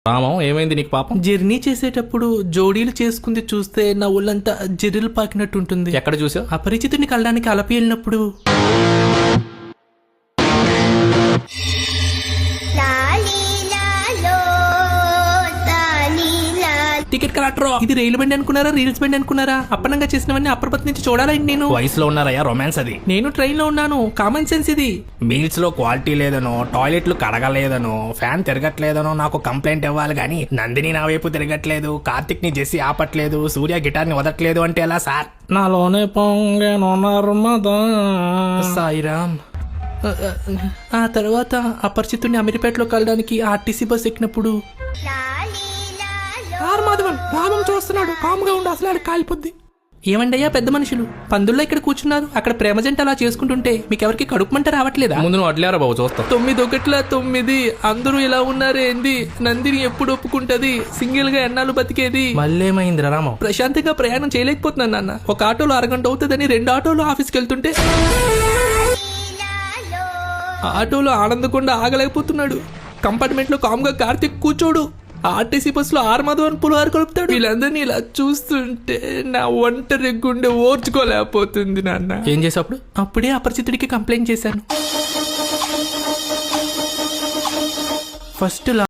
రామం ఏమైంది నీకు పాపం? జర్నీ చేసేటప్పుడు జోడీలు చేసుకుంది చూస్తే నా ఒళ్ళంతా జర్రీలు పాకినట్టు ఉంటుంది. ఎక్కడ చూసావు? అపరిచితుడిని కలడానికి అలపి వెళ్ళినప్పుడు. టికెట్ కలెక్టర్, ఇది రైలు బండి అనుకున్నారా రీల్స్ బండి అనుకున్నారా? అప్పనంగా చేసినవన్నీ అప్పటి నుంచి చూడాలండి. నేను వయసులో ఉన్నారయ్యా, రొమాన్స్ అది. నేను ట్రైన్ లో ఉన్నాను, కామన్ సెన్స్ ఇది. మీల్స్ లో క్వాలిటీ లేదనో, టాయిలెట్లు కడగలేదనో, ఫ్యాన్ తిరగట్లేదనో నాకు కంప్లైంట్ ఇవ్వాలి గానీ నందిని నా వైపు తిరగట్లేదు, కార్తిక్ ని జెస్సీ ఆపట్లేదు, సూర్య గిటార్ ని వదట్లేదు అంటే ఎలా సార్? నాలోనే పొంగెను నర్మదా. సాయిరామ్. ఆ తర్వాత అపరిచితుడిని అమీర్పేటలో కలడానికి ఆర్టీసీ బస్ ఎక్కినప్పుడు మాధవన్ రామం చూస్తున్నాడు, కాముగా ఉండి అసలు కాలిపోద్ది. ఏమండయ్యా పెద్ద మనుషులు, పందుల్లో ఇక్కడ కూర్చున్నారు, అక్కడ ప్రేమ జంట అలా చేసుకుంటుంటే మీకెవరికి కడుపుమంట రావట్లేదా? ముందు నువ్వు అట్లేరా బాబు, చూస్తా. 9 అందరూ ఇలా ఉన్నారే ఏంది? నందిని ఎప్పుడు ఒప్పుకుంటది? సింగిల్ గా ఎన్నాళ్ళు బతికేది? మళ్ళేమైందిరా రామం? ప్రశాంతంగా ప్రయాణం చేయలేకపోతున్నాను నాన్న. ఒక ఆటోలో అరగంట అవుతుందని 2 ఆటోలు ఆఫీస్కి వెళ్తుంటే ఆటోలో ఆనందకుండా ఆగలేకపోతున్నాడు. కంపార్ట్మెంట్ లో కామ్గా కార్తిక్ కూర్చోడు. ఆర్టీసీ బస్ లో మాధవన్ పులిహార కలుపుతాడు. వీళ్ళందరినీ ఇలా చూస్తుంటే నా ఒంటరి గుండె ఓర్చుకోలేకపోతుంది నాన్న. ఏం చేసావు? అప్పుడే అపరిచితుడికి కంప్లైంట్ చేశాను. ఫస్ట్